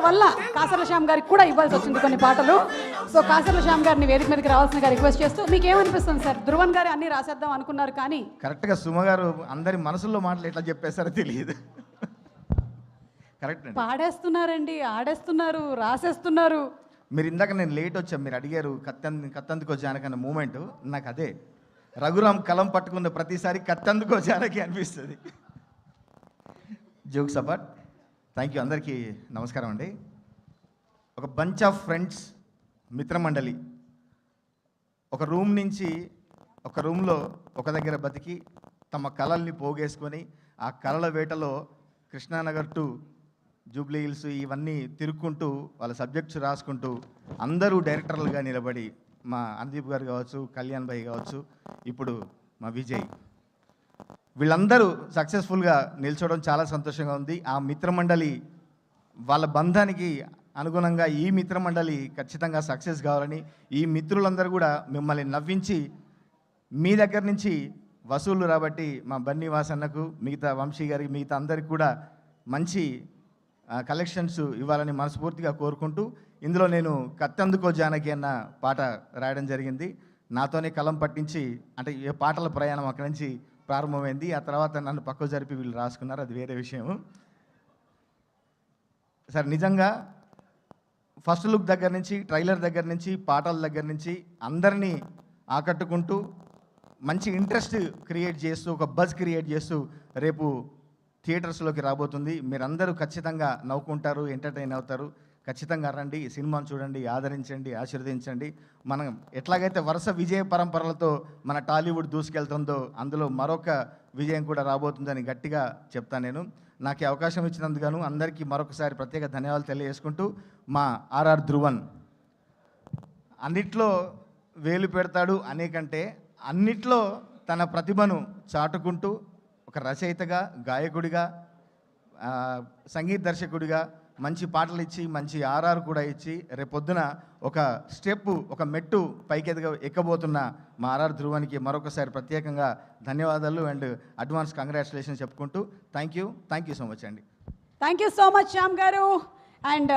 వల్ల కాసర్ల శ్యామ్ గారికి కూడా ఇవ్వాల్సి వచ్చింది కొన్ని పాటలు. సో కాసర్ల శ్యామ్ గారిని వేదిక మీదకి రావాల్సిందిగా రిక్వెస్ట్ చేస్తూ, మీకు ఏమనిపిస్తుంది సార్? ధ్రువన్ గారు అన్ని రాసేద్దాం అనుకున్నారు కానీ కరెక్ట్గా సుమ గారు అందరి మనసుల్లో మాటలు ఎట్లా చెప్పేస్తారో తెలియదు. కరెక్ట్ అండి, పాడేస్తున్నారండి, ఆడేస్తున్నారు, రాసేస్తున్నారు. మీరు ఇందాక నేను లేట్ వచ్చాను, మీరు అడిగారు కత్తందుకో జానకన్న మూమెంట్, నాకు అదే రఘురామ్ కలం పట్టుకున్న ప్రతిసారి కత్తందుకో జానకి అనిపిస్తుంది. Jokes apart, thank you. అందరికీ నమస్కారం అండి. ఒక బంచ్ ఆఫ్ ఫ్రెండ్స్, మిత్రమండలి, ఒక రూమ్ నుంచి ఒక రూమ్లో ఒక దగ్గర బతికి తమ కళల్ని పోగేసుకొని ఆ కళల వేటలో కృష్ణానగర్ టు జూబ్లీ హిల్స్ ఇవన్నీ తిరుక్కుంటూ వాళ్ళ సబ్జెక్ట్స్ రాసుకుంటూ అందరూ డైరెక్టర్లుగా నిలబడి, మా అనుదీప్ గారు కావచ్చు, కళ్యాణ్ భాయ్ కావచ్చు, ఇప్పుడు మా విజయ్, వీళ్ళందరూ సక్సెస్ఫుల్గా నిల్చోవడం చాలా సంతోషంగా ఉంది. ఆ మిత్రమండలి వాళ్ళ బంధానికి అనుగుణంగా ఈ మిత్రమండలి ఖచ్చితంగా సక్సెస్ కావాలని, ఈ మిత్రులందరూ కూడా మిమ్మల్ని నవ్వించి మీ దగ్గర నుంచి వసూలు రాబట్టి మా బన్నీ వాసన్నకు, మిగతా వంశీ గారికి, మిగతా అందరికి కూడా మంచి కలెక్షన్స్ ఇవ్వాలని మనస్ఫూర్తిగా కోరుకుంటూ, ఇందులో నేను కత్తందుకో జానకి అన్న పాట రాయడం జరిగింది. నాతోనే కలం పట్టించి, అంటే ఏ పాటల ప్రయాణం అక్కడి నుంచి ప్రారంభమైంది. ఆ తర్వాత నన్ను పక్కకు జరిపి వీళ్ళు రాసుకున్నారు, అది వేరే విషయం. సార్ నిజంగా ఫస్ట్ లుక్ దగ్గర నుంచి, ట్రైలర్ దగ్గర నుంచి, పాటల దగ్గర నుంచి అందరినీ ఆకట్టుకుంటూ మంచి ఇంట్రెస్ట్ క్రియేట్ చేస్తూ, ఒక బజ్ క్రియేట్ చేస్తూ రేపు థియేటర్స్లోకి రాబోతుంది. మీరందరూ ఖచ్చితంగా నవ్వుకుంటారు, ఎంటర్టైన్ అవుతారు. ఖచ్చితంగా రండి, సినిమాను చూడండి, ఆదరించండి, ఆశీర్వదించండి. మనం ఎట్లాగైతే వరుస విజయ పరంపరలతో మన టాలీవుడ్ దూసుకెళ్తుందో అందులో మరొక విజయం కూడా రాబోతుందని గట్టిగా చెప్తాను నేను. నాకు ఈ అవకాశం ఇచ్చినందుకు అందరికీ మరొకసారి ప్రత్యేక ధన్యవాదాలు తెలియజేసుకుంటూ, మా ఆర్ఆర్ ధ్రువన్ అన్నిట్లో వేలు పెడతాడు అనేకంటే అన్నిట్లో తన ప్రతిభను చాటుకుంటూ ఒక రచయితగా, గాయకుడిగా, సంగీత దర్శకుడిగా మంచి పాటలు ఇచ్చి, మంచి ఆర్ఆర్ కూడా ఇచ్చి, రేపొద్దున ఒక స్టెప్, ఒక మెట్టు పైకి ఎక్కబోతున్న మా ఆర్ఆర్ ధ్రువానికి మరొకసారి ప్రత్యేకంగా ధన్యవాదాలు అండ్ అడ్వాన్స్ కంగ్రాచులేషన్స్ చెప్పుకుంటూ థ్యాంక్ యూ సో మచ్ అండి. Thank you so much Shyam గారు. అండ్